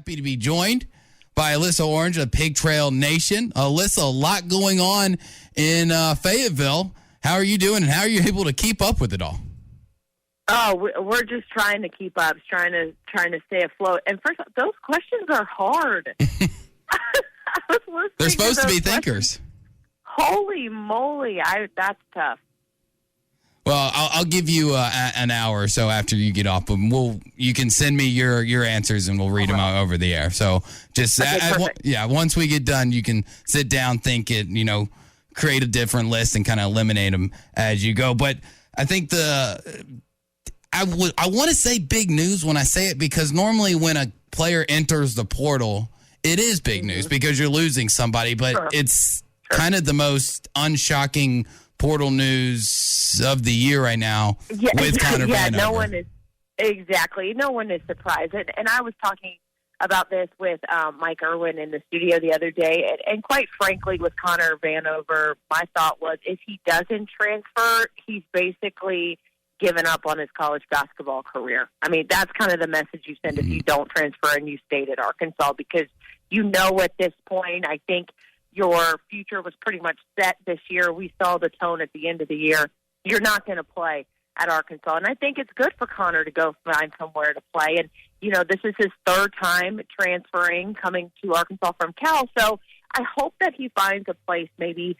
Happy to be joined by Alyssa Orange of Pig Trail Nation. Alyssa, a lot going on in Fayetteville. How are you doing, and how are you able to keep up with it all? Oh, we're just trying to keep up, trying to stay afloat. And first, those questions are hard. They're supposed to be thinkers. Holy moly, that's tough. Well, I'll give you an hour or so after you get off, but you can send me your answers and we'll read them out over the air. So just once we get done, you can sit down, think it, create a different list and kind of eliminate them as you go. But I think I want to say big news when I say it, because normally when a player enters the portal, it is big news because you're losing somebody, but it's kind of the most unshocking portal news of the year right now with Connor Vanover. No one is surprised. And I was talking about this with Mike Irwin in the studio the other day, and quite frankly, with Connor Vanover, my thought was if he doesn't transfer, he's basically given up on his college basketball career. I mean, that's kind of the message you send if you don't transfer and you stayed at Arkansas, because at this point, I think your future was pretty much set this year. We saw the tone at the end of the year. You're not going to play at Arkansas. And I think it's good for Connor to go find somewhere to play. And, this is his third time transferring, coming to Arkansas from Cal. So I hope that he finds a place maybe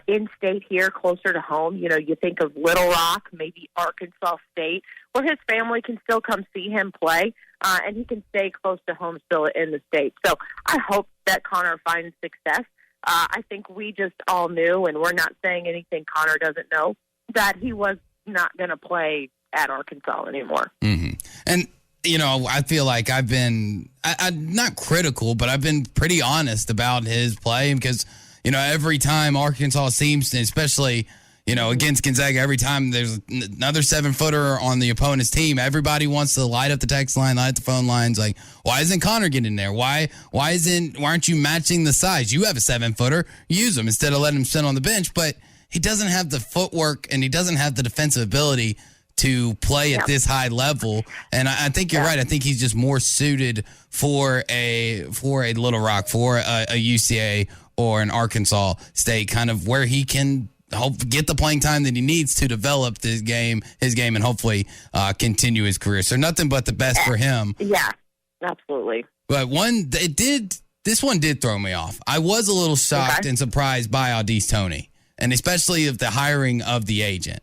in-state here, closer to home. You think of Little Rock, maybe Arkansas State, where his family can still come see him play, and he can stay close to home still in the state. So I hope that Connor finds success. I think we just all knew, and we're not saying anything Connor doesn't know, that he was not going to play at Arkansas anymore. Mm-hmm. And, I feel like I've been I'm not critical, but I've been pretty honest about his play because, every time Arkansas seems to, especially, against Gonzaga, every time there's another 7-footer on the opponent's team, everybody wants to light up the text line, light up the phone lines. Like, why isn't Connor getting there? Why aren't you matching the size? You have a 7-footer, use him instead of letting him sit on the bench. But he doesn't have the footwork and he doesn't have the defensive ability to play at this high level. And I think you're right. I think he's just more suited for a Little Rock, for a UCA or an Arkansas State, kind of where he can get the playing time that he needs to develop his game, and hopefully continue his career. So nothing but the best for him. Yeah, absolutely. But this one did throw me off. I was a little shocked and surprised by Audice Toney, and especially of the hiring of the agent.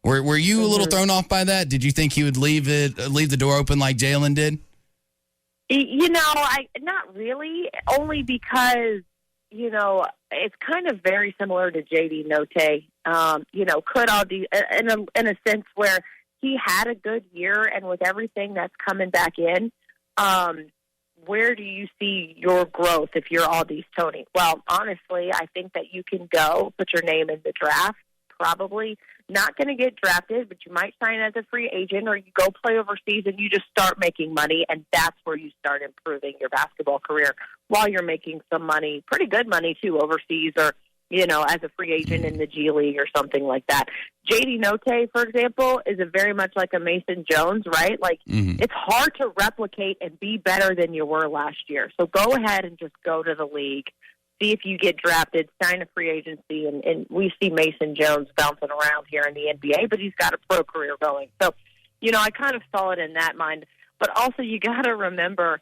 Were you a little thrown off by that? Did you think he would leave the door open like Jalen did? Not really, only because it's kind of very similar to J.D. Note. Could Audice in a sense where he had a good year, and with everything that's coming back in, where do you see your growth if you're Audice Toney? Well, honestly, I think that you can go put your name in the draft. Probably not going to get drafted, but you might sign as a free agent, or you go play overseas and you just start making money, and that's where you start improving your basketball career while you're making some money, pretty good money too, overseas, or as a free agent in the G League or something like that. J.D. Note, for example, is very much like a Mason Jones, right? Like, it's hard to replicate and be better than you were last year. So go ahead and just go to the league, see if you get drafted, sign a free agency, and we see Mason Jones bouncing around here in the NBA, but he's got a pro career going. So, I kind of saw it in that mind. But also you got to remember,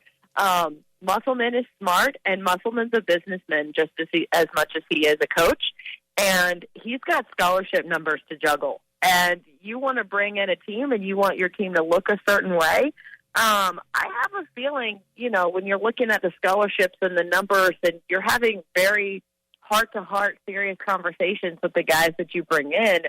Musselman is smart, and Musselman's a businessman just as much as he is a coach, and he's got scholarship numbers to juggle. And you want to bring in a team, and you want your team to look a certain way. I have a feeling, when you're looking at the scholarships and the numbers, and you're having very heart-to-heart, serious conversations with the guys that you bring in,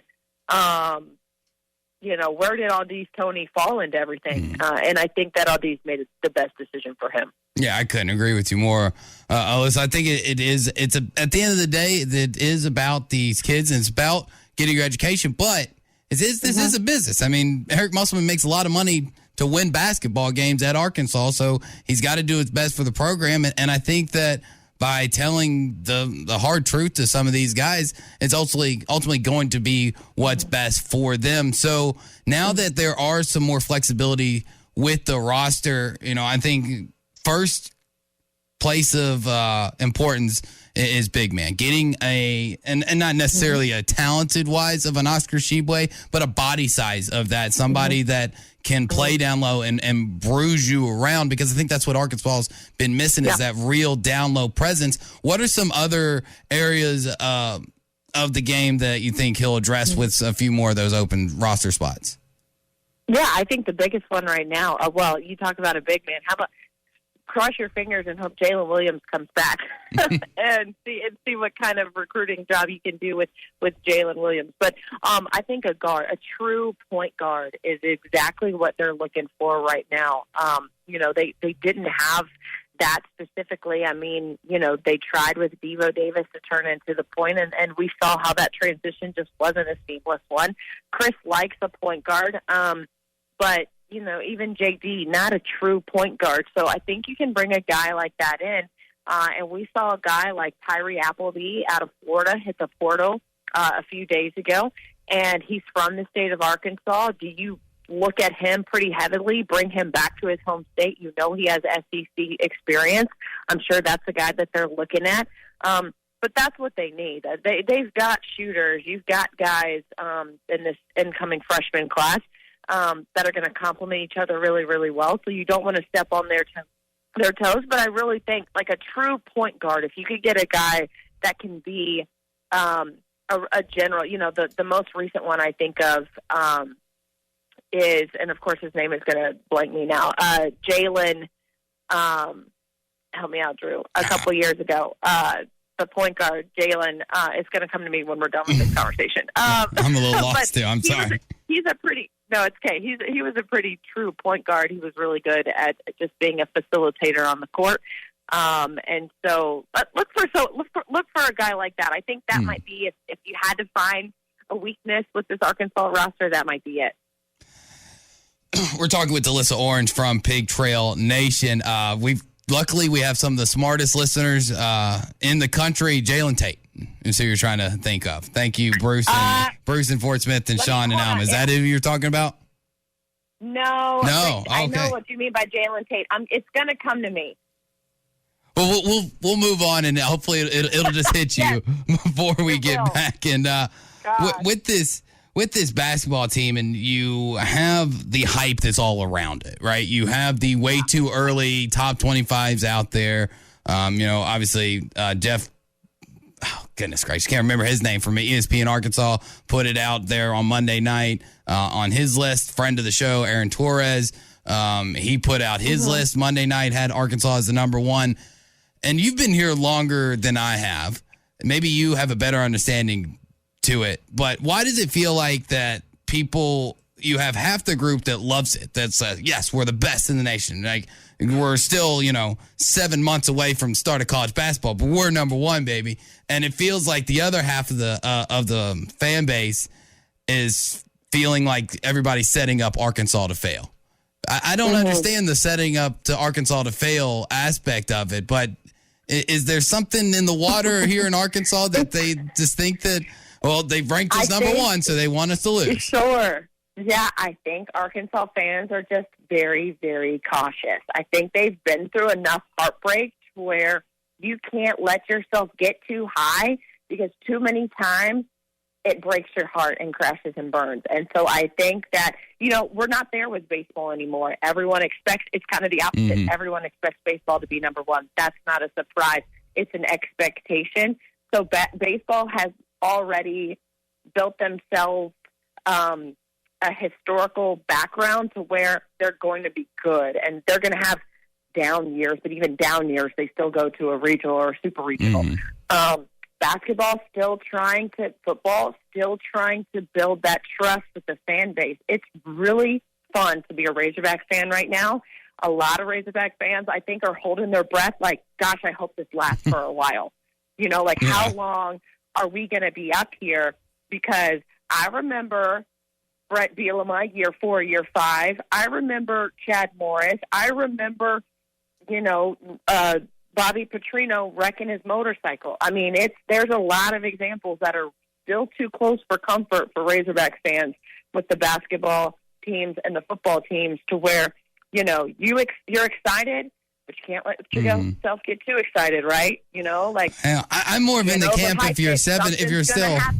where did Audice Toney fall into everything? And I think that Audice made the best decision for him. Yeah, I couldn't agree with you more, Alyssa. I think at the end of the day, it is about these kids, and it's about getting your education, but this is a business. I mean, Eric Musselman makes a lot of money to win basketball games at Arkansas, so he's got to do his best for the program. And I think that by telling the hard truth to some of these guys, it's ultimately going to be what's best for them. So now that there are some more flexibility with the roster, I think first place of importance is big man. Getting and not necessarily a talented wise of an Oscar Tshiebwe, but a body size of that. Somebody that can play down low and bruise you around, because I think that's what Arkansas has been missing is that real down low presence. What are some other areas of the game that you think he'll address with a few more of those open roster spots? Yeah, I think the biggest one right now, well, you talk about a big man. How about cross your fingers and hope Jalen Williams comes back and see what kind of recruiting job you can do with Jalen Williams. But I think a true point guard is exactly what they're looking for right now. They didn't have that specifically. I mean, they tried with Devo Davis to turn into the point, and we saw how that transition just wasn't a seamless one. Chris likes a point guard, but even JD, not a true point guard. So I think you can bring a guy like that in. And we saw a guy like Tyree Appleby out of Florida hit the portal a few days ago, and he's from the state of Arkansas. Do you look at him pretty heavily, bring him back to his home state? He has SEC experience. I'm sure that's the guy that they're looking at. But that's what they need. They've got shooters. You've got guys in this incoming freshman class that are going to complement each other really, really well. So you don't want to step on their toes. But I really think like a true point guard, if you could get a guy that can be a general, the most recent one I think of is, and of course his name is going to blank me now, Jalen, help me out, Drew, a couple years ago. The point guard, Jalen, is going to come to me when we're done with this conversation. I'm a little lost too. I'm sorry. No, it's okay. He was a pretty true point guard. He was really good at just being a facilitator on the court. And so look for a guy like that. I think that might be, if you had to find a weakness with this Arkansas roster, that might be it. We're talking with Alyssa Orange from Pig Trail Nation. Luckily we have some of the smartest listeners in the country. Jalen Tate is who you're trying to think of. Thank you, Bruce and Fort Smith and Sean and Alma. Is that who you're talking about? No. Okay. I know what you mean by Jalen Tate. It's going to come to me. Well, we'll move on, and hopefully it'll just hit you before we get back. And with this basketball team, and you have the hype that's all around it, right? You have the way too early top 25s out there. Obviously Jeff. Oh, goodness gracious, can't remember his name from ESPN Arkansas. Put it out there on Monday night on his list. Friend of the show, Aaron Torres. He put out his list Monday night, had Arkansas as the number one. And you've been here longer than I have. Maybe you have a better understanding to it. But why does it feel like that you have half the group that loves it? That's, yes, we're the best in the nation. Like, we're still, 7 months away from the start of college basketball, but we're number one, baby. And it feels like the other half of the fan base is feeling like everybody's setting up Arkansas to fail. I don't understand the setting up to Arkansas to fail aspect of it, but is there something in the water here in Arkansas that they just think that, well, they've ranked us number one, so they want us to lose? Sure. Yeah, I think Arkansas fans are just very, very cautious. I think they've been through enough heartbreak where you can't let yourself get too high, because too many times it breaks your heart and crashes and burns. And so I think that, we're not there with baseball anymore. Everyone expects, it's kind of the opposite. Mm-hmm. Everyone expects baseball to be number one. That's not a surprise. It's an expectation. So baseball has already built themselves a historical background to where they're going to be good, and they're going to have down years, but even down years, they still go to a regional or a super regional. Basketball football still trying to build that trust with the fan base. It's really fun to be a Razorback fan right now. A lot of Razorback fans, I think, are holding their breath like, gosh, I hope this lasts for a while. How long are we going to be up here? Because I remember Brett Bielema, year 4, year 5. I remember Chad Morris. I remember, Bobby Petrino wrecking his motorcycle. I mean, there's a lot of examples that are still too close for comfort for Razorback fans with the basketball teams and the football teams, to where, you're excited, but you can't let yourself get too excited, right? Yeah, I'm more of in the camp if you're still,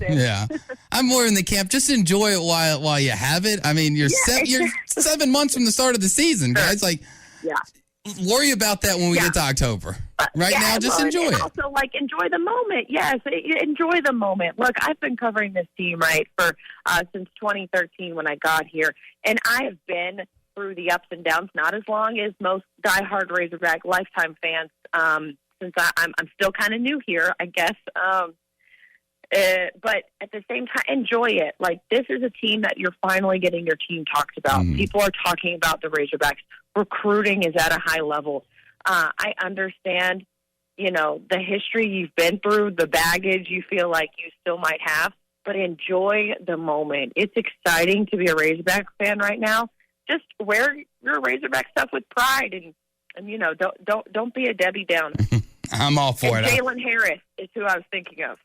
yeah. I'm more in the camp. Just enjoy it while you have it. I mean, you're 7 months from the start of the season, guys. Like, worry about that when we get to October. Right now, just enjoy it. Also, enjoy the moment. Yes, enjoy the moment. Look, I've been covering this team, for since 2013 when I got here, and I have been through the ups and downs, not as long as most diehard Razorback lifetime fans, since I'm still kind of new here, I guess. But at the same time, enjoy it. This is a team that you're finally getting your team talked about. People are talking about the Razorbacks. Recruiting is at a high level. I understand, the history you've been through, the baggage you feel like you still might have, but enjoy the moment. It's exciting to be a Razorback fan right now. Just wear your Razorback stuff with pride, and don't be a Debbie Downer. I'm all for it. Jalen Harris is who I was thinking of.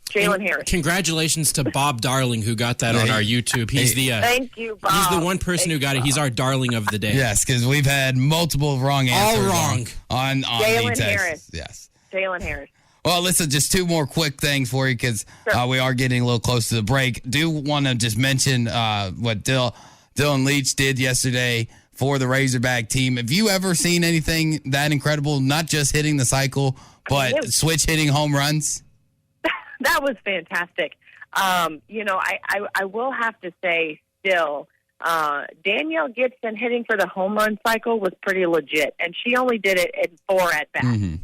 Jalen Harris. Congratulations to Bob Darling, who got that on our YouTube. He's thank you, Bob. He's the one person who got it. He's our darling of the day. Yes, because we've had multiple wrong answers. All wrong on Jalen the text. Harris. Yes, Jalen Harris. Well, listen, just two more quick things for you because we are getting a little close to the break. Do want to just mention what Dylan Leach did yesterday for the Razorback team. Have you ever seen anything that incredible? Not just hitting the cycle, but switch hitting home runs. That was fantastic. I will have to say still, Danielle Gibson hitting for the home run cycle was pretty legit, and she only did it in 4 at-bats.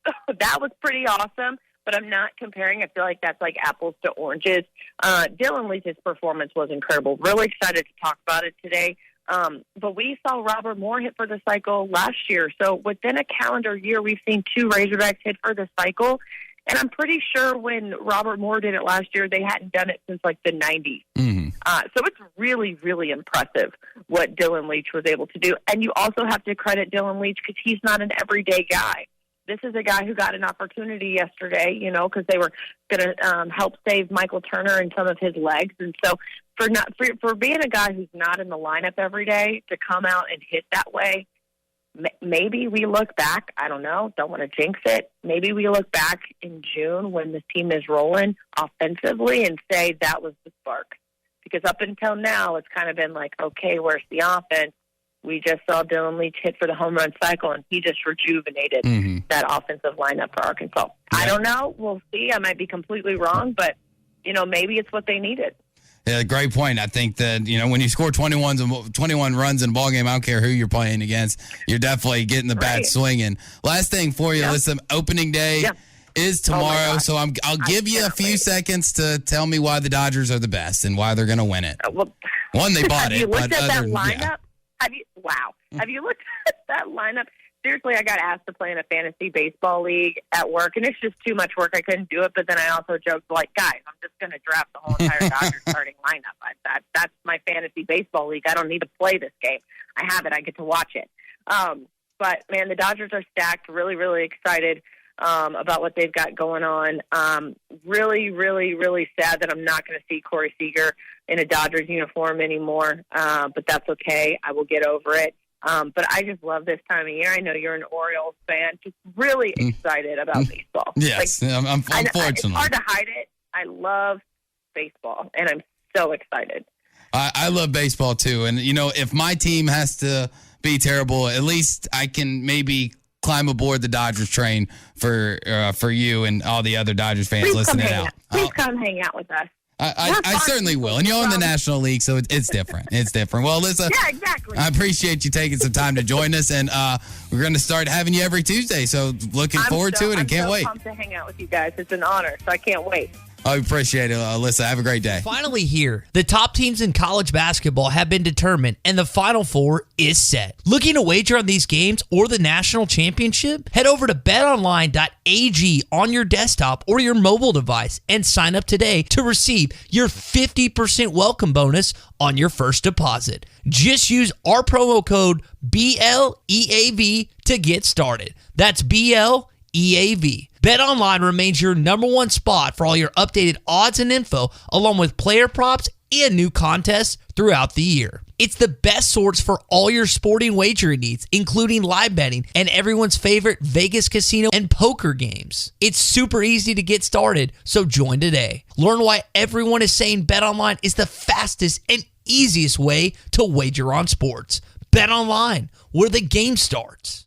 So that was pretty awesome, but I'm not comparing. I feel like that's like apples to oranges. Dylan Leach's performance was incredible. Really excited to talk about it today. But we saw Robert Moore hit for the cycle last year. So within a calendar year, we've seen 2 Razorbacks hit for the cycle. And I'm pretty sure when Robert Moore did it last year, they hadn't done it since the 90s. So it's really, really impressive what Dylan Leach was able to do. And you also have to credit Dylan Leach because he's not an everyday guy. This is a guy who got an opportunity yesterday, because they were going to help save Michael Turner and some of his legs. And so for being a guy who's not in the lineup every day to come out and hit that way, maybe we look back, I don't know, don't want to jinx it. Maybe we look back in June when this team is rolling offensively and say that was the spark. Because up until now, it's kind of been okay, where's the offense? We just saw Dylan Leach hit for the home run cycle, and he just rejuvenated that offensive lineup for Arkansas. Yeah. I don't know. We'll see. I might be completely wrong, but, maybe it's what they needed. Yeah, great point. I think that, when you score 21 runs in a ball game, I don't care who you're playing against, you're definitely getting the bat swinging. Last thing for you, Alyssa, opening day is tomorrow, so I'll give you a few seconds to tell me why the Dodgers are the best and why they're going to win it. One, they bought it. Have you looked at that lineup? Have you looked at that lineup? Seriously, I got asked to play in a fantasy baseball league at work, and it's just too much work. I couldn't do it, but then I also joked, guys, I'm just going to draft the whole entire Dodgers starting lineup. That's my fantasy baseball league. I don't need to play this game. I have it. I get to watch it. But, man, the Dodgers are stacked. Really, really excited about what they've got going on. Really, really, really sad that I'm not going to see Corey Seager in a Dodgers uniform anymore, but that's okay. I will get over it. But I just love this time of year. I know you're an Orioles fan. Just really excited about baseball. Yes, unfortunately. It's hard to hide it. I love baseball, and I'm so excited. I love baseball, too. And, if my team has to be terrible, at least I can maybe climb aboard the Dodgers train for you and all the other Dodgers fans listening out. Please come hang out with us. I certainly will. And you're in the National League, so it's different. It's different. Well, Alyssa, yeah, exactly. I appreciate you taking some time to join us, and we're going to start having you every Tuesday. So looking forward to it and can't wait. I'm pumped to hang out with you guys. It's an honor, so I can't wait. I appreciate it, Alyssa. Have a great day. Finally here, the top teams in college basketball have been determined, and the Final Four is set. Looking to wager on these games or the national championship? Head over to betonline.ag on your desktop or your mobile device and sign up today to receive your 50% welcome bonus on your first deposit. Just use our promo code BLEAV to get started. That's BLEAV. BetOnline remains your number one spot for all your updated odds and info, along with player props and new contests throughout the year. It's the best source for all your sporting wagering needs, including live betting and everyone's favorite Vegas casino and poker games. It's super easy to get started, so join today. Learn why everyone is saying BetOnline is the fastest and easiest way to wager on sports. BetOnline, where the game starts.